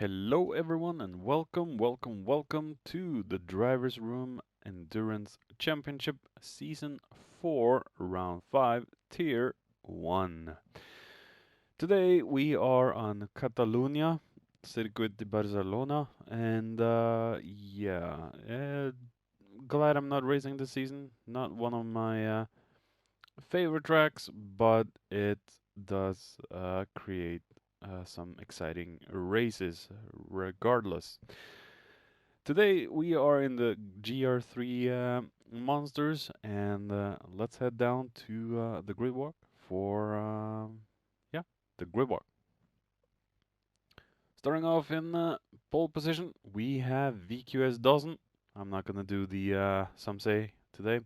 Hello, everyone, and welcome to the Drivers Room Endurance Championship Season 4, Round 5, Tier 1. Today we are on Catalunya, Circuit de Barcelona, and glad I'm not racing this season. Not one of my favorite tracks, but it does create some exciting races regardless. Today we are in the GR3 Monsters, and let's head down to the grid walk for the grid walk. Starting off in pole position, we have VQS Dozen. I'm not gonna do the some say today.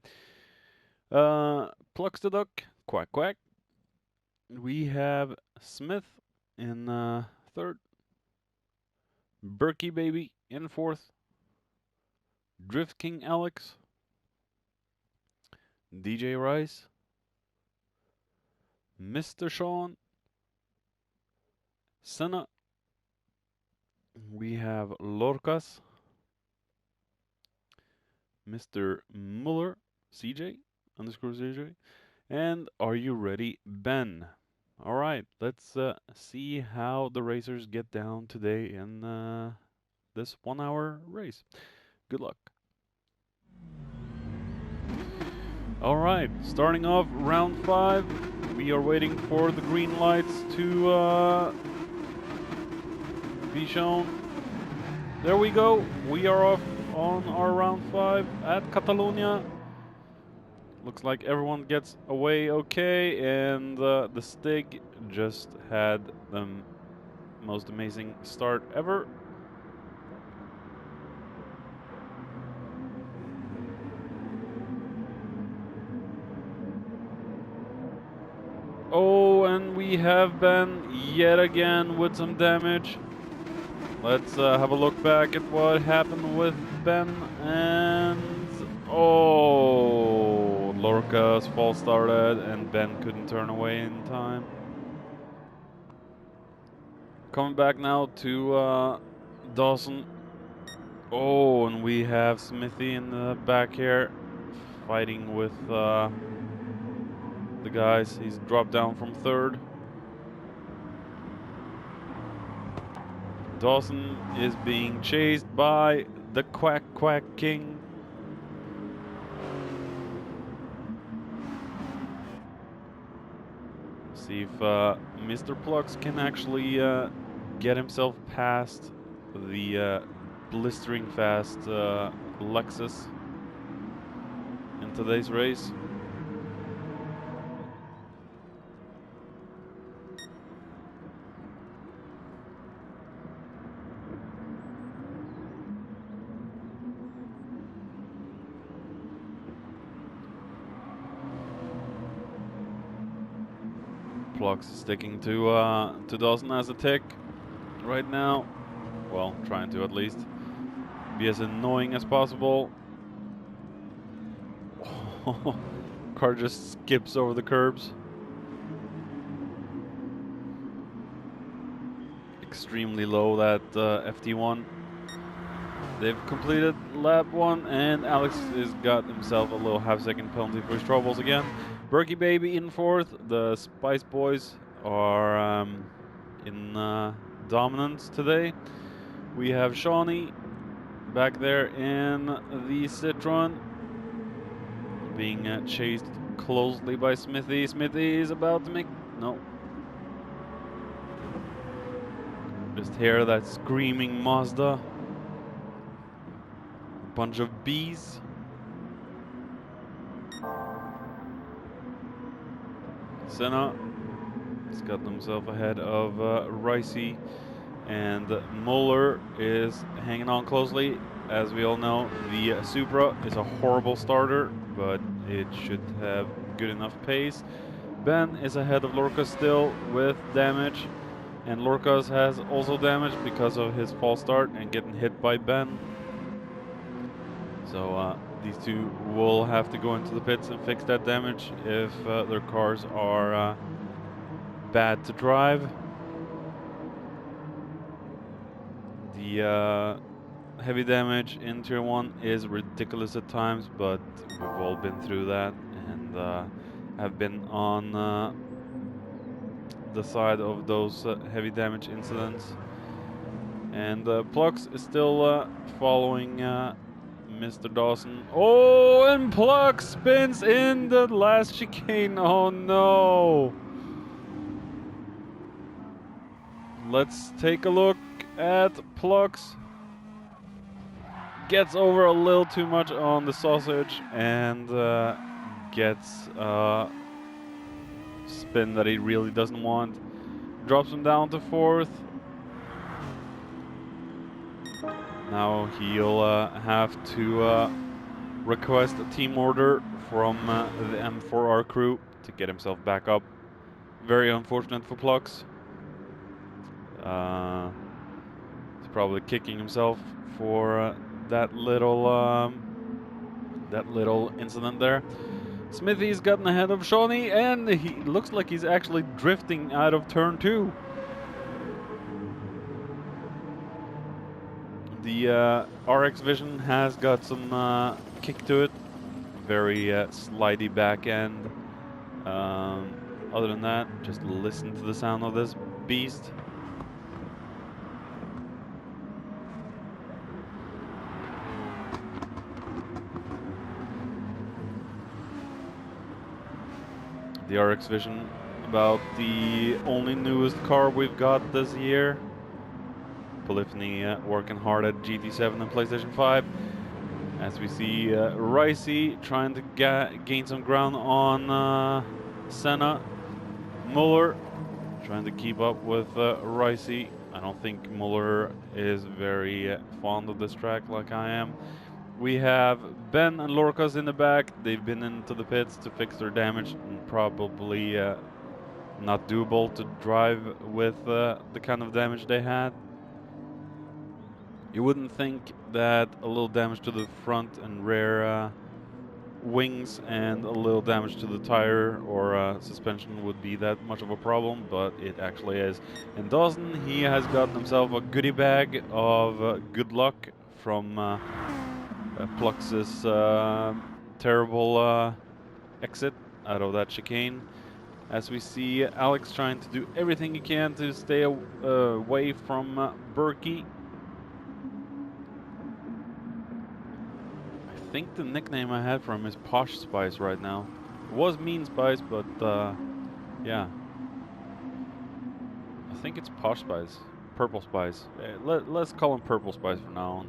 Plucks the duck, quack quack. We have Smith in third, Berkey Baby in fourth, Drift King Alex, DJ Rice, Mr. Sean, Senna. We have Lorcas, Mr. Muller, CJ underscore CJ, and Are You Ready, Ben? All right, let's see how the racers get down today in this 1 hour race. Good luck. All right, starting off round 5. We are waiting for the green lights to be shown. There we go. We are off on our round 5 at Catalonia. Looks like everyone gets away okay, and the Stig just had the most amazing start ever. Oh, and we have Ben yet again with some damage. Let's have a look back at what happened with Ben, and oh, Lorca's false started and Ben couldn't turn away in time. Coming back now to Dawson. Oh, and we have Smithy in the back here fighting with the guys. He's dropped down from third. Dawson is being chased by the Quack Quack King. See if Mr. Plux can actually get himself past the blistering fast Lexus in today's race. Plux sticking to Dawson as a tick right now. Well, trying to at least be as annoying as possible. Car just skips over the curbs. Extremely low, that FT1. They've completed lap 1, and Alex has got himself a little half-second penalty for his troubles again. Berkey Baby in fourth. The Spice Boys are in dominance today. We have Shawnee back there in the Citroen, being chased closely by Smithy. Smithy is about to make... No. Just hear that screaming Mazda. A bunch of bees. Senna has got himself ahead of Ricey, and Muller is hanging on closely. As we all know, the Supra is a horrible starter, but it should have good enough pace. Ben is ahead of Lorca still with damage, and Lorcas has also damage because of his false start and getting hit by Ben. So these two will have to go into the pits and fix that damage if their cars are bad to drive. The heavy damage in Tier 1 is ridiculous at times, but we've all been through that and have been on the side of those heavy damage incidents. And Plux is still following Mr. Dawson. Oh, and Plux spins in the last chicane. Oh no! Let's take a look at Plux. Gets over a little too much on the sausage and gets a spin that he really doesn't want. Drops him down to 4th. Now he'll have to request a team order from the M4R crew to get himself back up. Very unfortunate for Plux. He's probably kicking himself for that little incident there. Smithy's gotten ahead of Shawnee, and he looks like he's actually drifting out of turn 2. The RX Vision has got some kick to it. Very slidey back end. Other than that, just listen to the sound of this beast. The RX Vision, about the only newest car we've got this year. Polyphony working hard at GT7 and PlayStation 5. As we see Ricey trying to gain some ground on Senna. Muller trying to keep up with Ricey. I don't think Muller is very fond of this track like I am. We have Ben and Lorcas in the back. They've been into the pits to fix their damage and probably not doable to drive with the kind of damage they had. You wouldn't think that a little damage to the front and rear wings and a little damage to the tire or suspension would be that much of a problem, but it actually is. And Dawson, he has gotten himself a goodie bag of good luck from Plux's terrible exit out of that chicane. As we see Alex trying to do everything he can to stay away from Berkey. I think the nickname I had for him is Posh Spice right now. It was Mean Spice, but yeah. I think it's Posh Spice. Purple Spice. Let's call him Purple Spice from now on.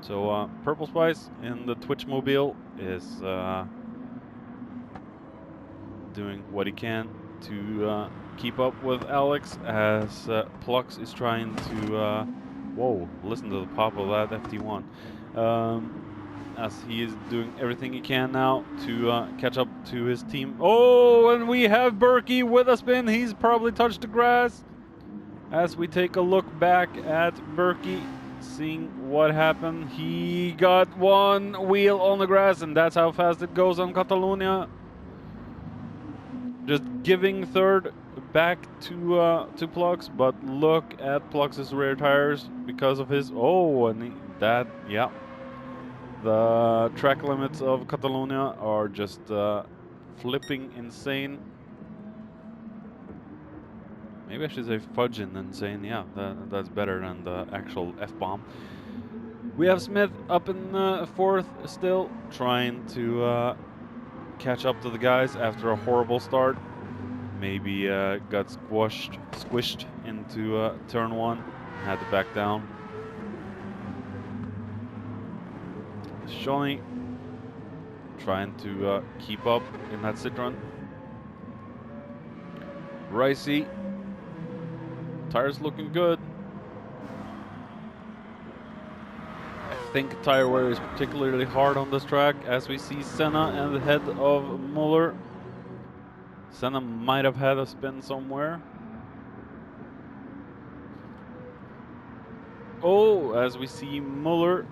So Purple Spice in the Twitch mobile is doing what he can to keep up with Alex as Plux is trying to whoa, listen to the pop of that FT1. As he is doing everything he can now to catch up to his team. Oh, and we have Berkey with a spin. He's probably touched the grass. As we take a look back at Berkey, seeing what happened. He got one wheel on the grass, and that's how fast it goes on Catalonia. Just giving third back to Plux, but look at Plux's rear tires because of his and yeah. The track limits of Catalonia are just flipping insane. Maybe I should say fudging insane. Yeah, that's better than the actual F-bomb. We have Smith up in 4th still, trying to catch up to the guys after a horrible start. Maybe got squished into turn 1, had to back down. Shawnee trying to keep up in that Citroen. Ricey, tires looking good. I think tire wear is particularly hard on this track, as we see Senna and the head of Muller. Senna might have had a spin somewhere. Oh, as we see Muller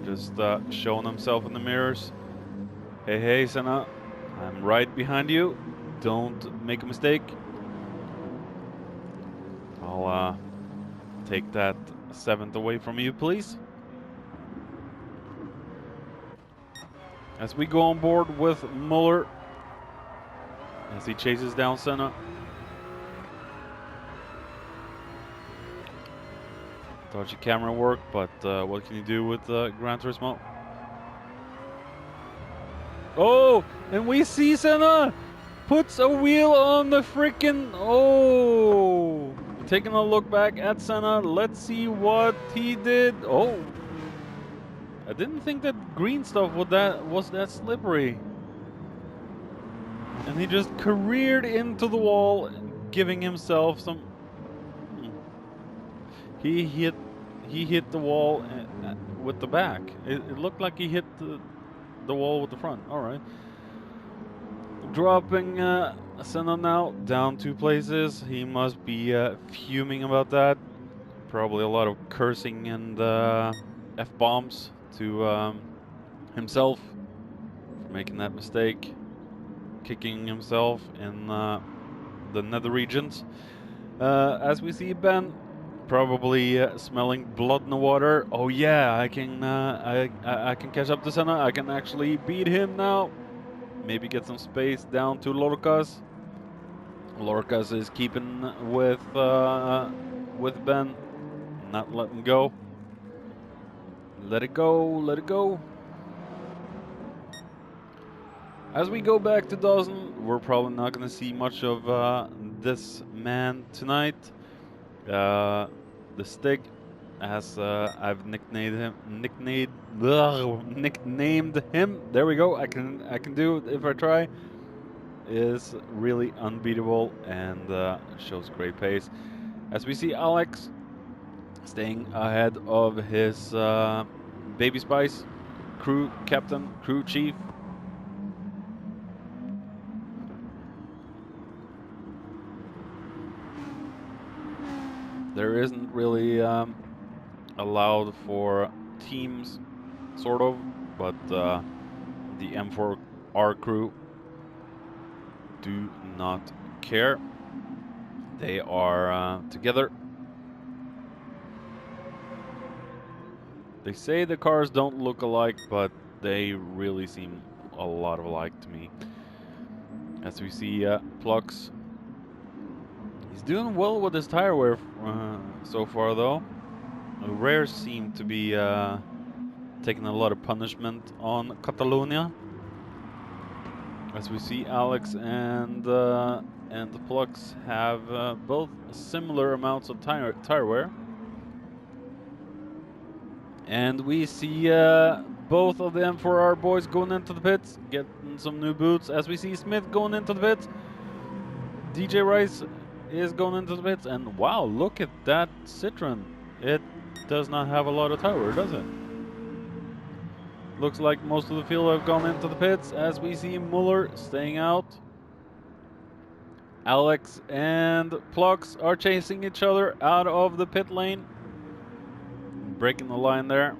just showing himself in the mirrors. Hey, Senna, I'm right behind you. Don't make a mistake. I'll take that 7th away from you, please. As we go on board with Muller, as he chases down Senna. Dodgy camera work, but what can you do with Gran Turismo? Oh, and we see Senna puts a wheel on the freaking. Oh, taking a look back at Senna. Let's see what he did. Oh, I didn't think that green stuff was that slippery. And he just careered into the wall, giving himself some. He hit the wall with the back. It looked like he hit the wall with the front. All right. Dropping Senna now down 2 places. He must be fuming about that. Probably a lot of cursing and F-bombs to himself for making that mistake. Kicking himself in the nether regions. As we see Ben probably smelling blood in the water. Oh yeah, I can catch up to Senna. I can actually beat him now. Maybe get some space down to Lorcas. Lorcas is keeping with Ben, not letting go. Let it go, let it go. As we go back to Dawson, we're probably not going to see much of this man tonight. The Stick, as I've nicknamed him. There we go. I can do it if I try. Is really unbeatable and shows great pace. As we see Alex staying ahead of his Baby Spice crew captain, crew chief. There isn't really allowed for teams, sort of, but the M4R crew do not care. They are together. They say the cars don't look alike, but they really seem a lot alike to me. As we see Plux. He's doing well with his tire wear so far, though. Rare seem to be taking a lot of punishment on Catalonia. As we see, Alex and the Plux have both similar amounts of tire wear. And we see both of the M4R boys going into the pits, getting some new boots. As we see Smith going into the pits, DJ Rice is going into the pits, and wow, look at that Citroen. It does not have a lot of tire wear, does it? Looks like most of the field have gone into the pits, as we see Muller staying out. Alex and Plux are chasing each other out of the pit lane. Breaking the line there.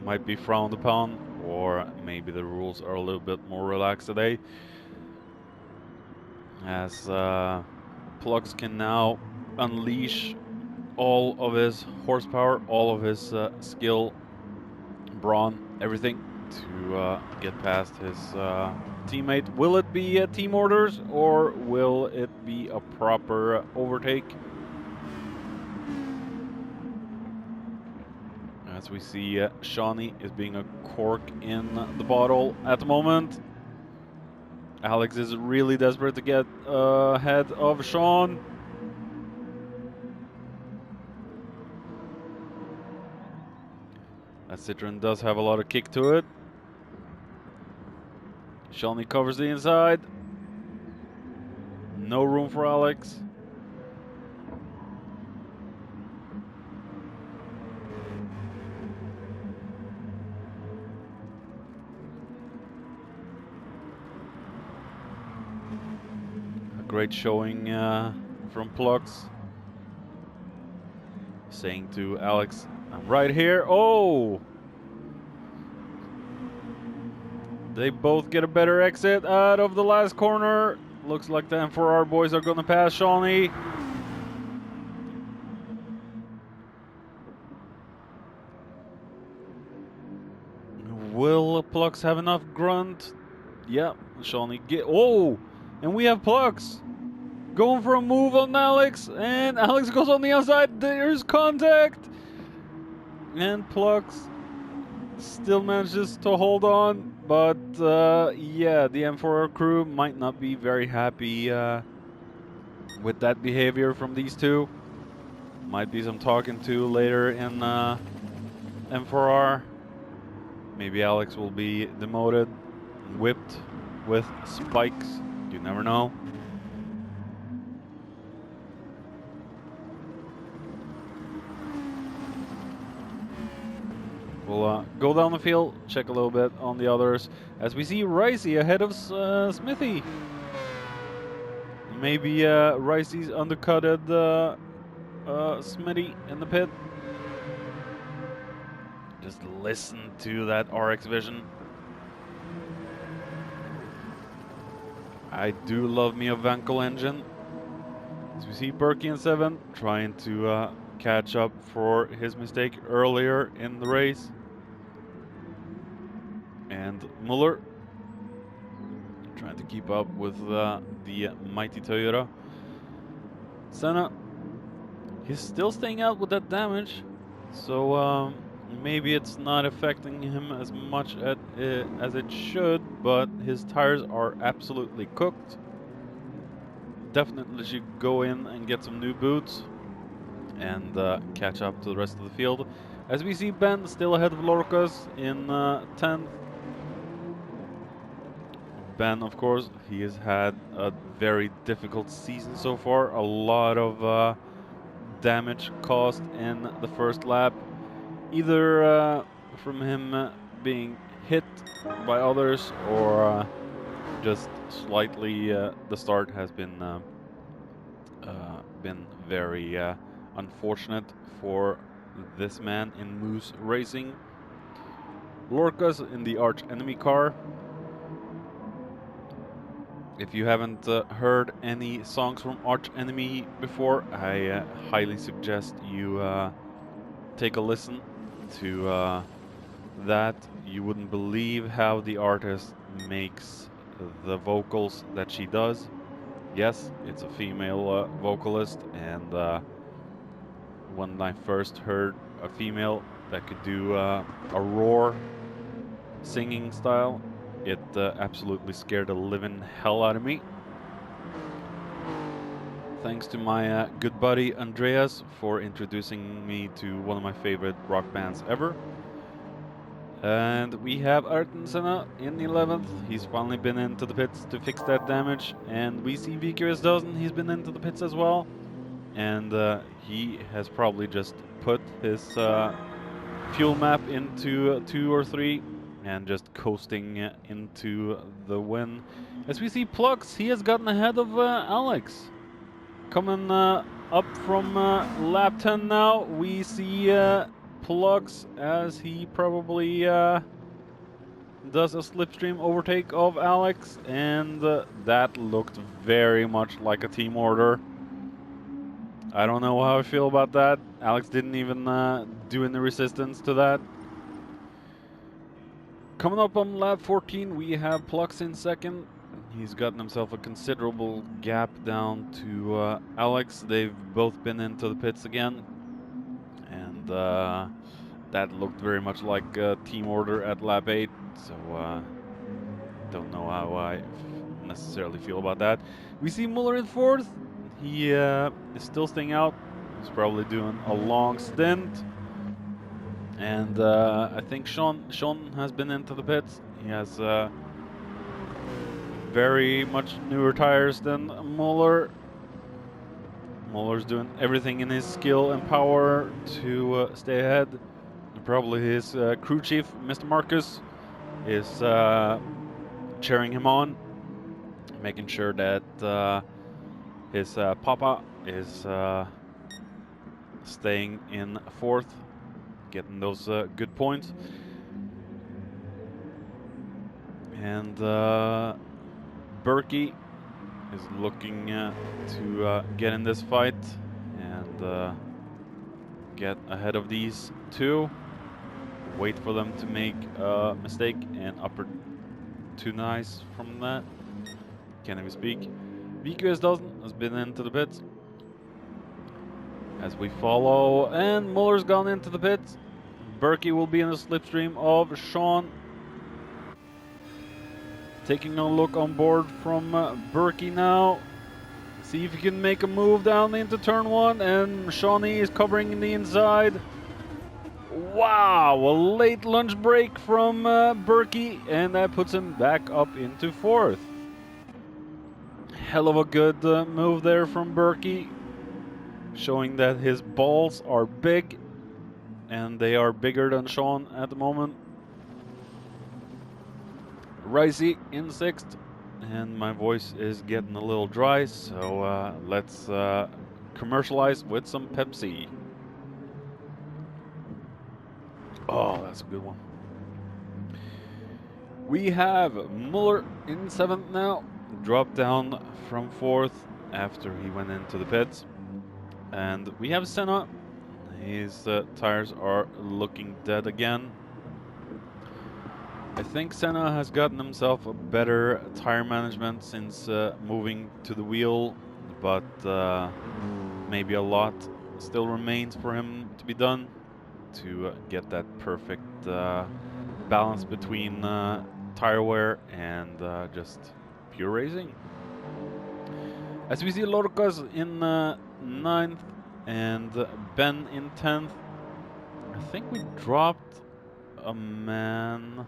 Might be frowned upon, or maybe the rules are a little bit more relaxed today. As Plux can now unleash all of his horsepower, all of his skill, brawn, everything to get past his teammate. Will it be team orders, or will it be a proper overtake? As we see, Shawnee is being a cork in the bottle at the moment. Alex is really desperate to get ahead of Sean. That Citroen does have a lot of kick to it. Shawnee covers the inside. No room for Alex. Great showing from Plux. Saying to Alex, I'm right here. Oh! They both get a better exit out of the last corner. Looks like the M4R boys are going to pass Shawnee. Will Plux have enough grunt? Yeah, Shawnee get. Oh! And we have Plux going for a move on Alex. And Alex goes on the outside. There's contact. And Plux still manages to hold on. But yeah, the M4R crew might not be very happy with that behavior from these two. Might be some talking to later in M4R. Maybe Alex will be demoted, whipped with spikes. You never know. We'll go down the field, check a little bit on the others, as we see Ricey ahead of Smithy. Maybe Ricey's undercutted Smitty in the pit. Just listen to that RX vision. I do love me a Vankel engine. As we see Berkey in 7 trying to catch up for his mistake earlier in the race. And Muller trying to keep up with the mighty Toyota. Senna, he's still staying out with that damage. So maybe it's not affecting him as much as it should, but his tires are absolutely cooked. Definitely should go in and get some new boots and catch up to the rest of the field. As we see Ben still ahead of Lorcas in 10th. Ben, of course, he has had a very difficult season so far. A lot of damage caused in the first lap. Either from him being hit by others or just slightly the start has been very unfortunate for this man in Moose Racing. Lorcas in the arch enemy car. If you haven't heard any songs from Arch Enemy before, I highly suggest you take a listen to that. You wouldn't believe how the artist makes the vocals that she does. Yes, it's a female vocalist, and when I first heard a female that could do a roar singing style, it absolutely scared the living hell out of me. Thanks to my good buddy Andreas for introducing me to one of my favorite rock bands ever. And we have Ayrton Senna in 11th. He's finally been into the pits to fix that damage. And we see VQS Dozen, he's been into the pits as well. And he has probably just put his fuel map into 2 or 3 and just coasting into the win. As we see Plux, he has gotten ahead of Alex. Coming up from lap 10 now, we see Plux as he probably does a slipstream overtake of Alex, and that looked very much like a team order. I don't know how I feel about that. Alex didn't even do any resistance to that. Coming up on lap 14, we have Plux in 2nd. He's gotten himself a considerable gap down to Alex. They've both been into the pits again. And that looked very much like a team order at lap 8. So don't know how I necessarily feel about that. We see Muller in 4th. He is still staying out. He's probably doing a long stint. And I think Sean has been into the pits. He has very much newer tires than Muller. Muller's doing everything in his skill and power to stay ahead. And probably his crew chief, Mr. Marcus, is cheering him on, making sure that his papa is staying in 4th. Getting those good points. And Berkey is looking to get in this fight and get ahead of these two. Wait for them to make a mistake and opportunize from that. Can't even speak. VQS doesn't, has been into the pits. As we follow, and Muller's gone into the pits. Berkey will be in the slipstream of Sean. Taking a look on board from Berkey now. See if he can make a move down into turn 1, and Shawnee is covering the inside. Wow, a late lunch break from Berkey, and that puts him back up into 4th. Hell of a good move there from Berkey, showing that his balls are big, and they are bigger than Sean at the moment. Ricey in 6th, and my voice is getting a little dry, so let's commercialize with some Pepsi. Oh, that's a good one. We have Muller in 7th now, dropped down from 4th after he went into the pits. And we have Senna. His tires are looking dead again. I think Senna has gotten himself a better tire management since moving to the wheel, but maybe a lot still remains for him to be done to get that perfect balance between tire wear and just pure racing. As we see Lorcas in 9th and Ben in 10th. I think we dropped a man.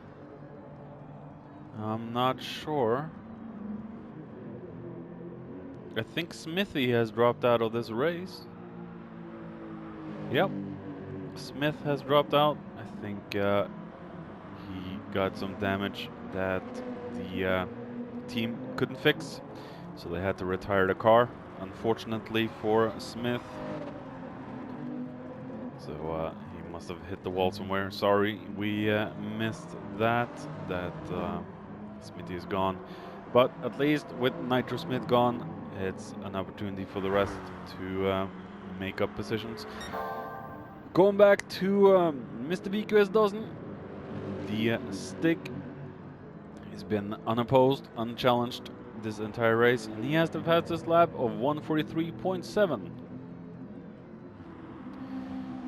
I'm not sure. I think Smithy has dropped out of this race. Yep. Smith has dropped out. I think he got some damage that the team couldn't fix, so they had to retire the car, unfortunately for Smith. So he must have hit the wall somewhere. Sorry, we missed that. Smithy is gone. But at least with Nitro Smith gone, it's an opportunity for the rest to make up positions. Going back to Mr. VQS doesn't. The stick has been unopposed, unchallenged this entire race, and he has the fastest lap of 1:43.7.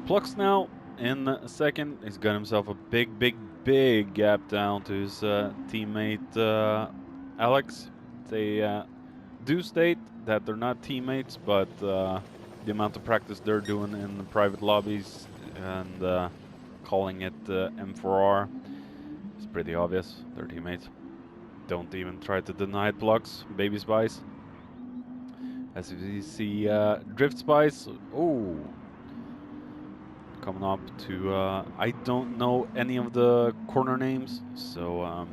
Plux now in second. He's got himself a big gap down to his teammate Alex. They do state that they're not teammates, but the amount of practice they're doing in the private lobbies and calling it M4R is pretty obvious. They're teammates. Don't even try to deny it, Plux, Baby Spice. As you see, Drift Spice. Oh, coming up to I don't know any of the corner names, so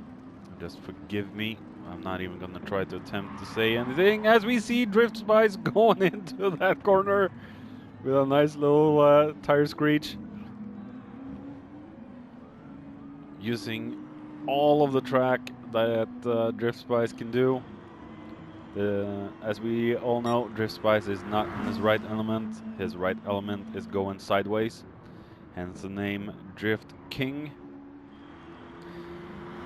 just forgive me. I'm not even gonna try to attempt to say anything, as we see Drift Spice going into that corner with a nice little tire screech, using all of the track that Drift Spice can do. As we all know, Drift Spice is not in his right element. His right element is going sideways, hence the name Drift King.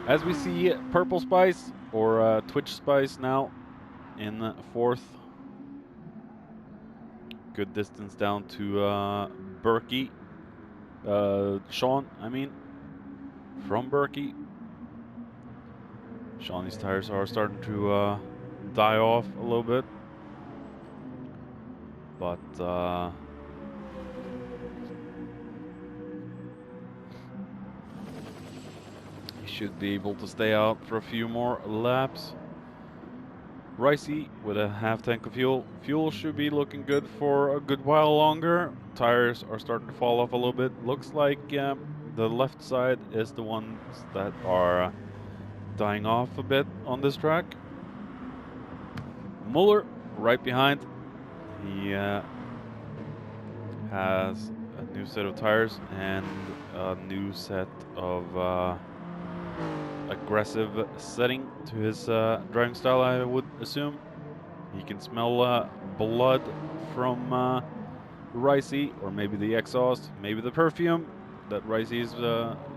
As we see Purple Spice, or Twitch Spice now, in fourth. Good distance down to Berkey. Sean, I mean, from Berkey. Shawnee's tires are starting to die off a little bit. But he should be able to stay out for a few more laps. Ricey with a half tank of fuel. Fuel should be looking good for a good while longer. Tires are starting to fall off a little bit. Looks like the left side is the ones that are dying off a bit on this track. Muller right behind. He has a new set of tires and a new set of a aggressive setting to his driving style, I would assume. He can smell blood from Ricey, or maybe the exhaust, maybe the perfume that Ricey is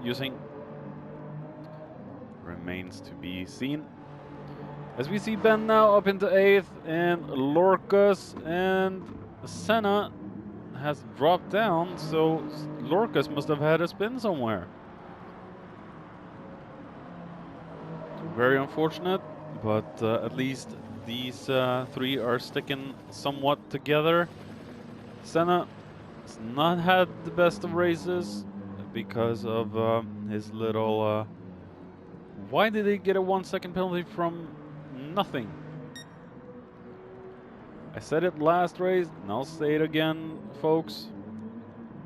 using. Remains to be seen. As we see Ben now up into 8th, and Lorcas and Senna has dropped down, so Lorcas must have had a spin somewhere. Very unfortunate, but at least these three are sticking somewhat together. Senna has not had the best of races because of his little... why did he get a 1 second penalty from nothing? I said it last race, and I'll say it again, folks.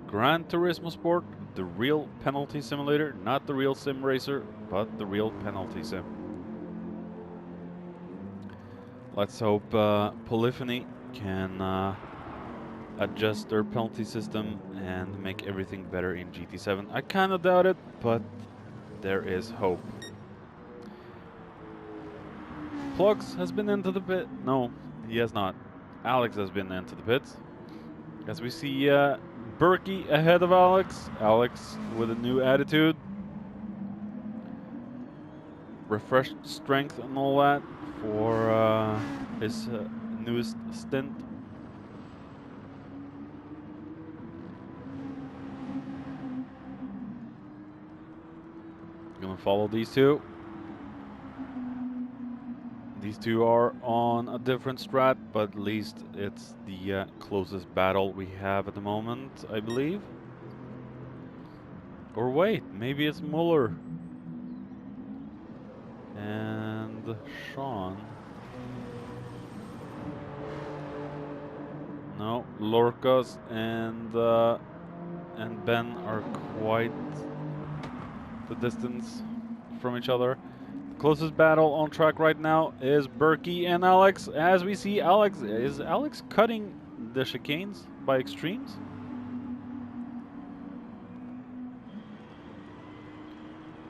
Gran Turismo Sport, the real penalty simulator, not the real sim racer, but the real penalty sim. Let's hope Polyphony can adjust their penalty system and make everything better in GT7. I kind of doubt it, but there is hope. Plugs has been into the pit. No, he has not. Alex has been into the pits. As we see Berkey ahead of Alex. Alex with a new attitude. Refreshed strength and all that for his newest stint. Gonna follow these two. These two are on a different strat, but at least it's the closest battle we have at the moment, I believe. Or wait, maybe it's Muller and Sean. No, Lorcas and Ben are quite the distance from each other. Closest battle on track right now is Berkey and Alex. As we see, is Alex cutting the chicanes by extremes?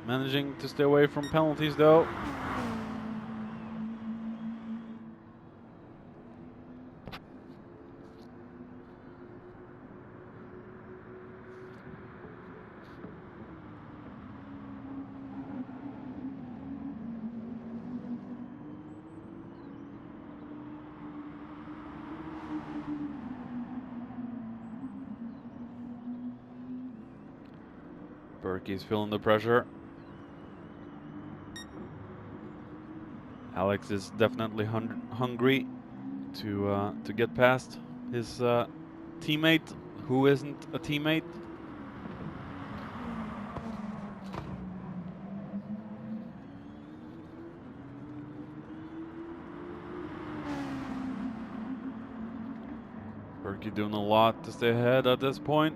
Managing to stay away from penalties though. Berkey's feeling the pressure. Alex is definitely hungry to get past his teammate, who isn't a teammate. Berkey doing a lot to stay ahead at this point.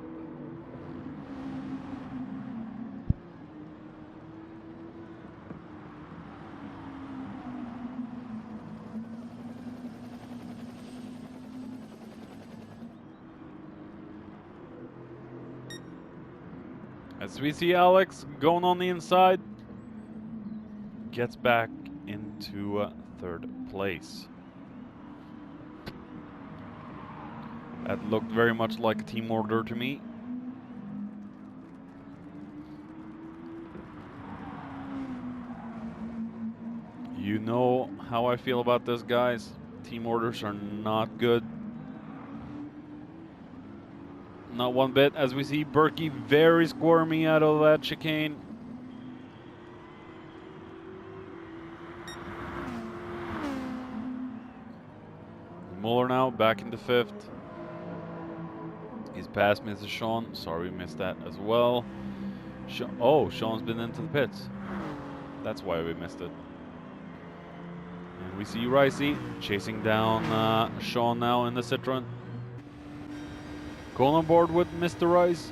As we see Alex going on the inside, gets back into 3rd place. That looked very much like a team order to me. You know how I feel about this, guys. Team orders are not good. Not one bit, as we see Berkey very squirmy out of that chicane. Muller now back into 5th. He's past Mr. Sean. Sorry, we missed that as well. Oh, Sean's been into the pits. That's why we missed it. And we see Ricey chasing down Sean now in the Citroen. Going on board with Mr. Rice.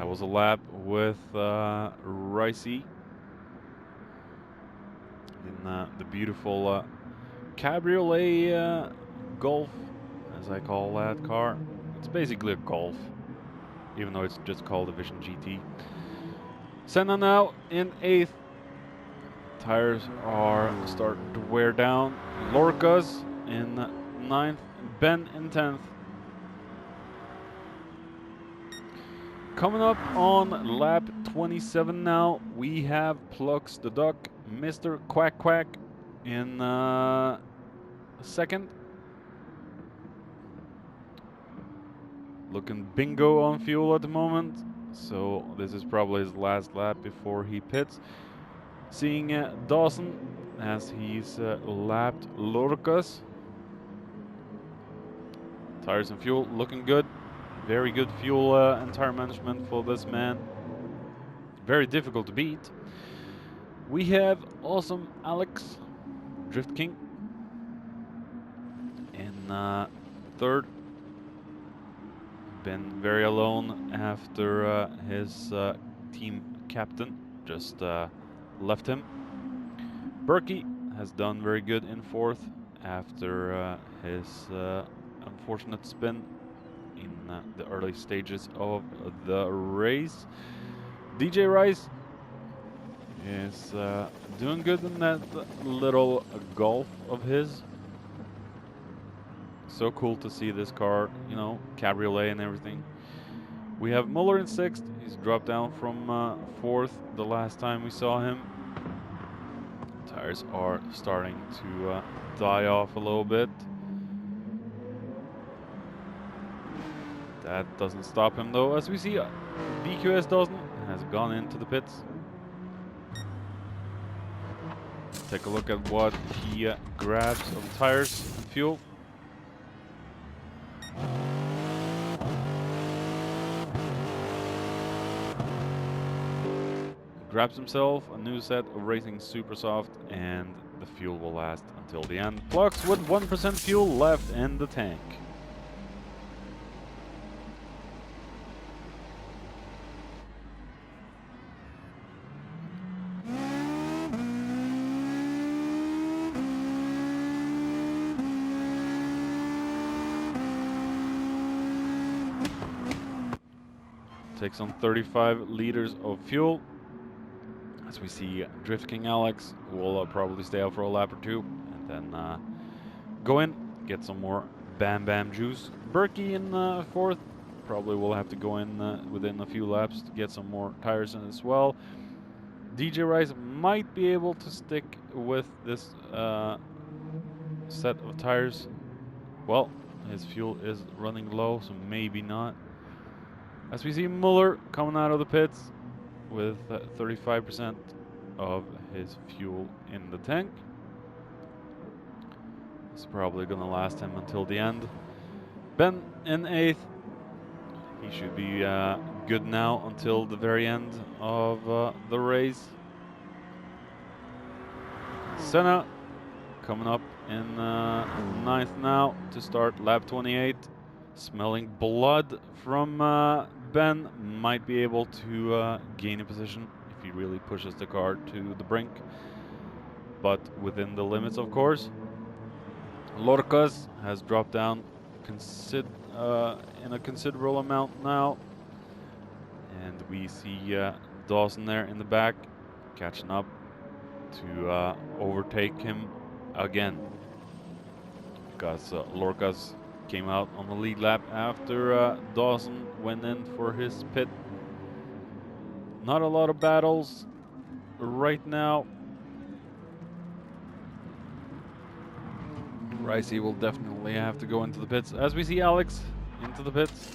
That was a lap with Ricey in the beautiful Cabriolet Golf, as I call that car. It's basically a Golf, even though it's just called a Vision GT. Senna now in 8th. Tires are starting to wear down. Lorca's in 9th. Ben in 10th. Coming up on lap 27 now, we have Plux the Duck, Mr. Quack Quack in 2nd. Looking bingo on fuel at the moment, so this is probably his last lap before he pits. Seeing Dawson as he's lapped Lorcas. Tires and fuel looking good. Very good fuel and tire management for this man. Very difficult to beat. We have awesome Alex, Drift King, in 3rd. Been very alone after his team captain just left him. Berkey has done very good in 4th after his unfortunate spin in the early stages of the race. DJ Rice is doing good in that little Golf of his. So cool to see this car, you know, cabriolet and everything. We have Muller in 6th. He's dropped down from 4th the last time we saw him. Tires are starting to die off a little bit. That doesn't stop him though. As we see, VQS doesn't, has gone into the pits. Take a look at what he grabs of tires and fuel. Grabs himself a new set of Racing Super Soft, and the fuel will last until the end. Plux with 1% fuel left in the tank. Takes on 35 liters of fuel. As we see Drift King Alex will probably stay out for a lap or two and then go in, get some more Bam Bam juice. Berkey in 4th, probably will have to go in within a few laps to get some more tires in as well. DJ Rice might be able to stick with this set of tires. Well, his fuel is running low, so maybe not. As we see Muller coming out of the pits with 35% of his fuel in the tank. It's probably going to last him until the end. Ben in 8th. He should be good now until the very end of the race. Senna coming up in 9th now to start lap 28. Smelling blood from Ben, might be able to gain a position if he really pushes the car to the brink, but within the limits, of course. Lorcas has dropped down in a considerable amount now, and we see Dawson there in the back catching up to overtake him again, because Lorcas came out on the lead lap after Dawson went in for his pit. Not a lot of battles right now. Ricey will definitely have to go into the pits. As we see Alex into the pits.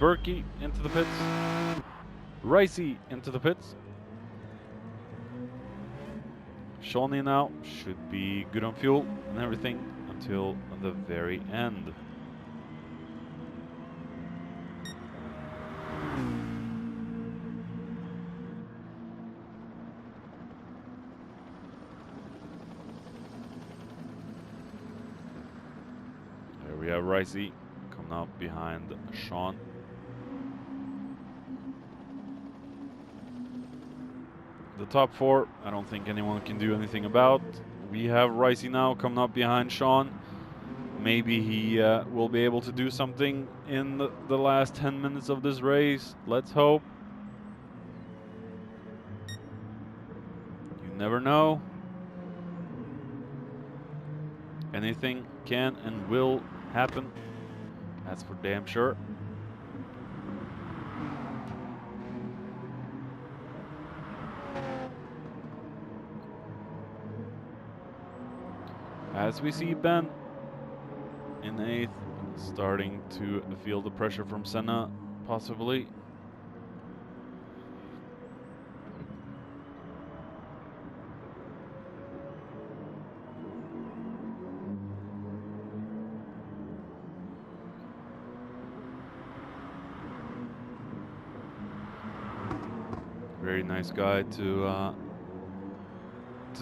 Berkey into the pits. Ricey into the pits. Shawnee now should be good on fuel and everything until the very end. There we have Ricey coming up behind Sean. The top 4, I don't think anyone can do anything about. We have Ricey now coming up behind Sean. Maybe he will be able to do something in the last 10 minutes of this race. Let's hope. You never know. Anything can and will happen. That's for damn sure. As we see Ben in 8th, starting to feel the pressure from Senna, possibly. Very nice guy to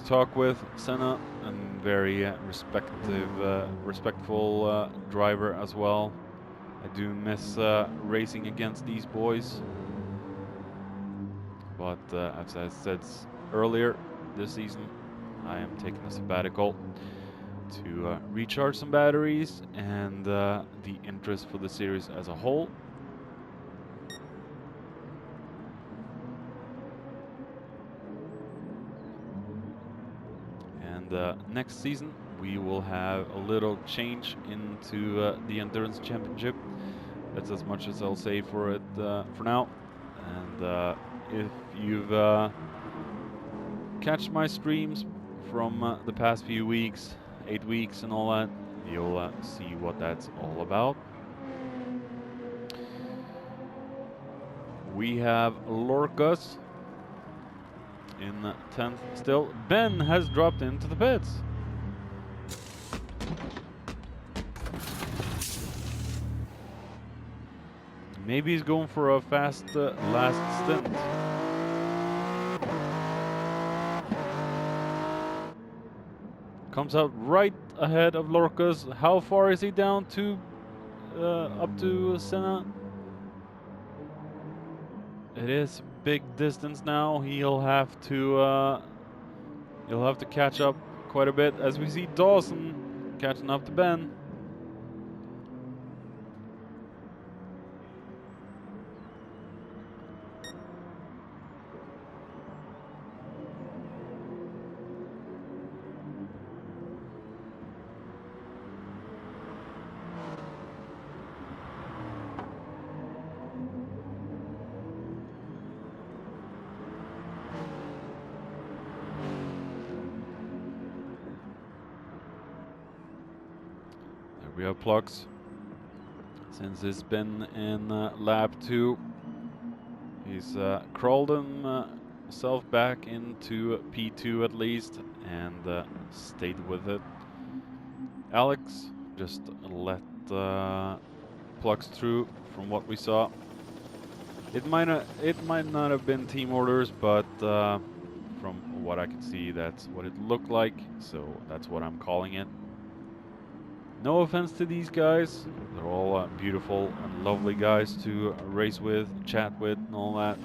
talk with, Senna, and very respectful driver as well. I do miss racing against these boys, but as I said earlier this season, I am taking a sabbatical to recharge some batteries and the interest for the series as a whole. Next season we will have a little change into the Endurance Championship. That's as much as I'll say for it for now. And if you've catched my streams from the past few weeks, 8 weeks and all that, you'll see what that's all about. We have Lorcas in 10th still. Ben has dropped into the pits. Maybe he's going for a fast last stint. Comes out right ahead of Lorcas. How far is he down to up to Senna? It is a big distance now. He'll have to catch up quite a bit, as we see Dawson catching up to Ben. We have Plux. Since it's been in lap 2, he's crawled himself back into P2 at least, and stayed with it. Alex just let Plux through from what we saw. It might not have been team orders, but from what I can see, that's what it looked like, so that's what I'm calling it. No offense to these guys, they're all beautiful and lovely guys to race with, chat with, and all that.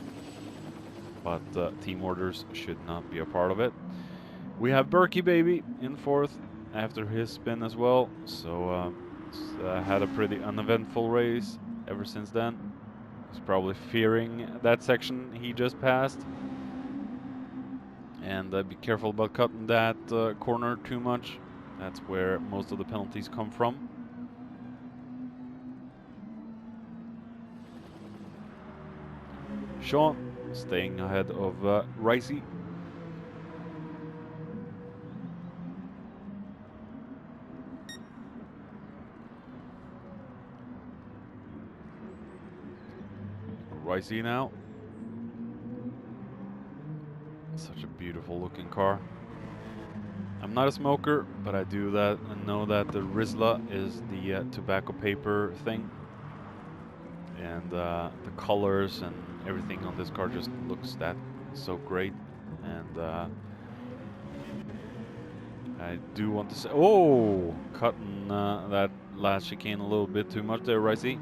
But team orders should not be a part of it. We have Berkey Baby in 4th after his spin as well, so had a pretty uneventful race ever since then. He's probably fearing that section he just passed. And be careful about cutting that corner too much. That's where most of the penalties come from. Sean staying ahead of Ricey. Ricey now. Such a beautiful looking car. I'm not a smoker, but I do that and know that the Rizla is the tobacco paper thing. And the colors and everything on this car just looks so great. And I do want to say, oh, cutting that last chicane a little bit too much there, Ricey.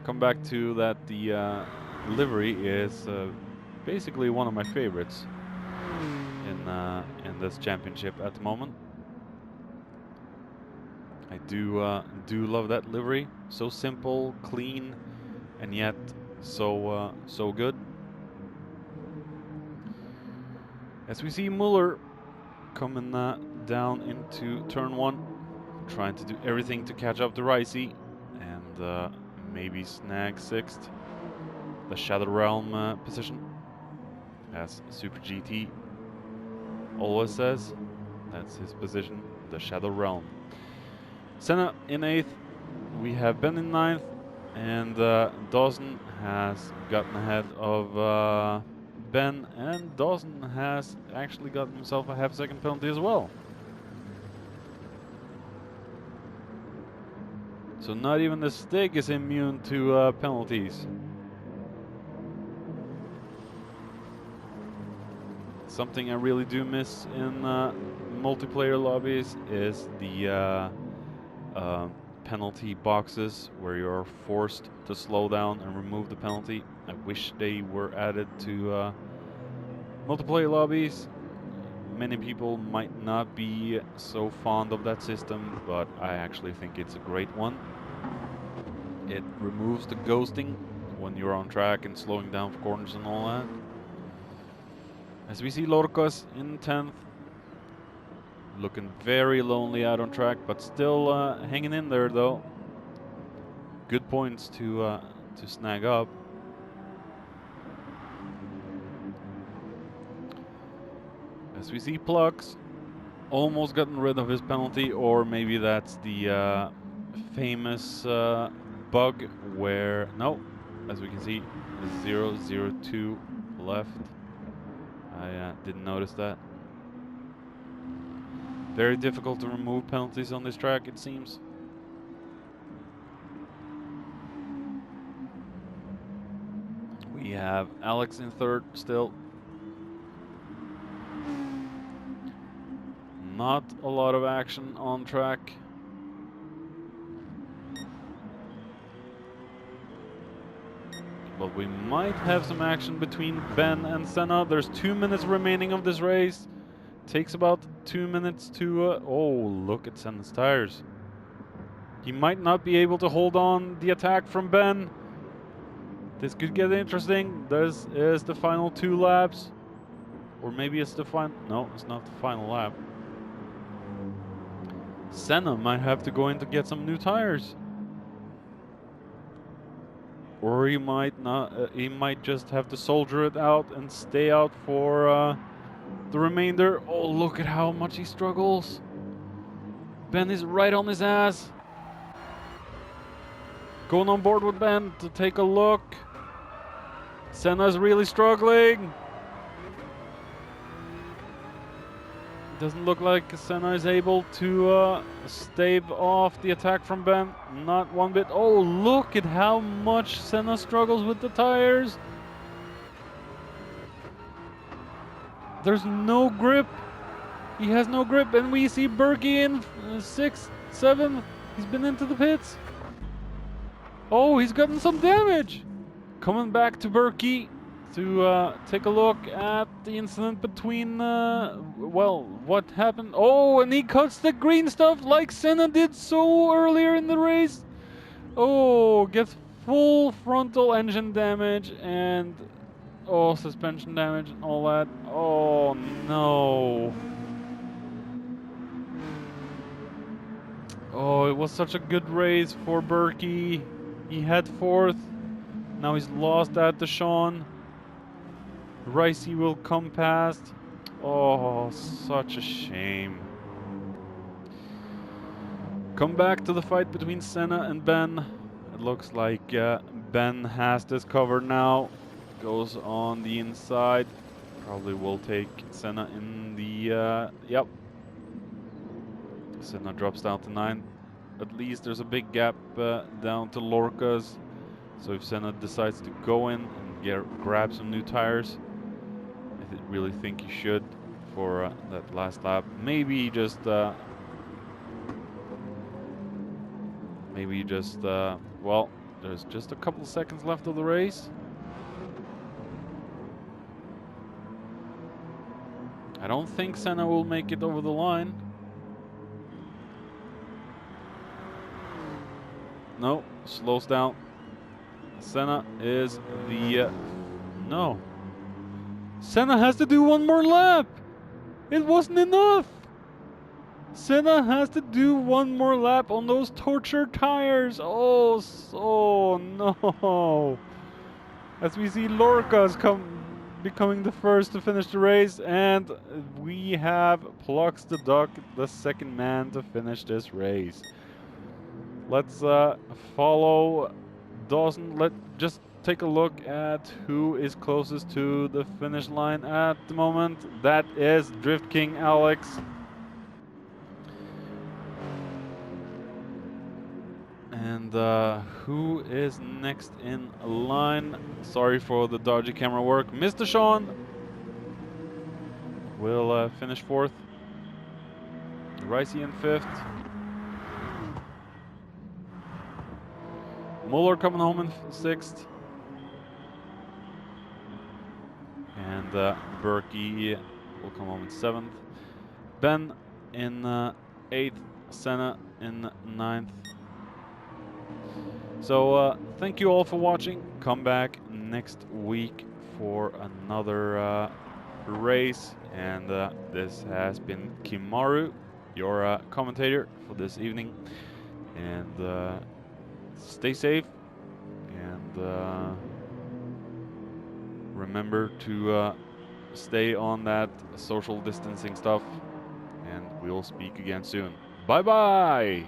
Come back to that the livery is basically one of my favorites in this championship at the moment. I do love that livery. So simple, clean, and yet so good. As we see Muller coming down into turn 1, trying to do everything to catch up to Ricey and maybe snag 6th. The Shadow Realm position, as Super GT always says. That's his position, the Shadow Realm. Senna in 8th, we have Ben in 9th, and Dawson has gotten ahead of Ben, and Dawson has actually gotten himself a half-second penalty as well. So not even the stick is immune to penalties. Something I really do miss in multiplayer lobbies is the penalty boxes where you're forced to slow down and remove the penalty. I wish they were added to multiplayer lobbies. Many people might not be so fond of that system, but I actually think it's a great one. It removes the ghosting when you're on track and slowing down for corners and all that. As we see Lorcas in 10th, looking very lonely out on track, but still hanging in there though. Good points to snag up. As we see Plux almost gotten rid of his penalty, or maybe that's the famous bug where, no, as we can see, 002 left. I didn't notice that. Very difficult to remove penalties on this track, it seems. We have Alex in 3rd still. Not a lot of action on track. But we might have some action between Ben and Senna. There's 2 minutes remaining of this race. Takes about 2 minutes to... oh, look at Senna's tires. He might not be able to hold on the attack from Ben. This could get interesting. This is the final 2 laps. Or maybe it's the final... no, it's not the final lap. Senna might have to go in to get some new tires. Or he might not. He might just have to soldier it out and stay out for the remainder. Oh, look at how much he struggles. Ben is right on his ass. Going on board with Ben to take a look. Senna's really struggling. Doesn't look like Senna is able to stave off the attack from Ben. Not one bit. Oh, look at how much Senna struggles with the tires. There's no grip. He has no grip. And we see Berkey in 6th, 7th. He's been into the pits. Oh, he's gotten some damage. Coming back to Berkey to take a look at the incident between, well, what happened? Oh, and he cuts the green stuff like Senna did so earlier in the race. Oh, gets full frontal engine damage and, oh, suspension damage and all that. Oh, no. Oh, it was such a good race for Berkey. He had 4th. Now he's lost that to Sean. Ricey will come past. Oh, such a shame. Come back to the fight between Senna and Ben. It looks like Ben has this covered now. Goes on the inside. Probably will take Senna in the... yep. Senna drops down to 9. At least there's a big gap down to Lorca's. So if Senna decides to go in and grab some new tires, I really think he should for that last lap. Maybe just Maybe just, well, there's just a couple seconds left of the race. I don't think Senna will make it over the line. No, slows down. Senna is the, no. Senna has to do one more lap. It wasn't enough. Senna has to do one more lap on those torture tires. Oh, so no. As we see Lorca's becoming the first to finish the race, and we have Plux the Duck, the second man to finish this race. Let's follow Dawson. Let's just take a look at who is closest to the finish line at the moment. That is Drift King Alex. And who is next in line? Sorry for the dodgy camera work. Mr. Sean will finish 4th. Ricey in 5th. Muller coming home in 6th. And Berkey will come home in 7th. Ben in 8th. Senna in 9th. So thank you all for watching. Come back next week for another race. And this has been Kimaru, your commentator for this evening. And stay safe. And remember to stay on that social distancing stuff. And we'll speak again soon. Bye-bye!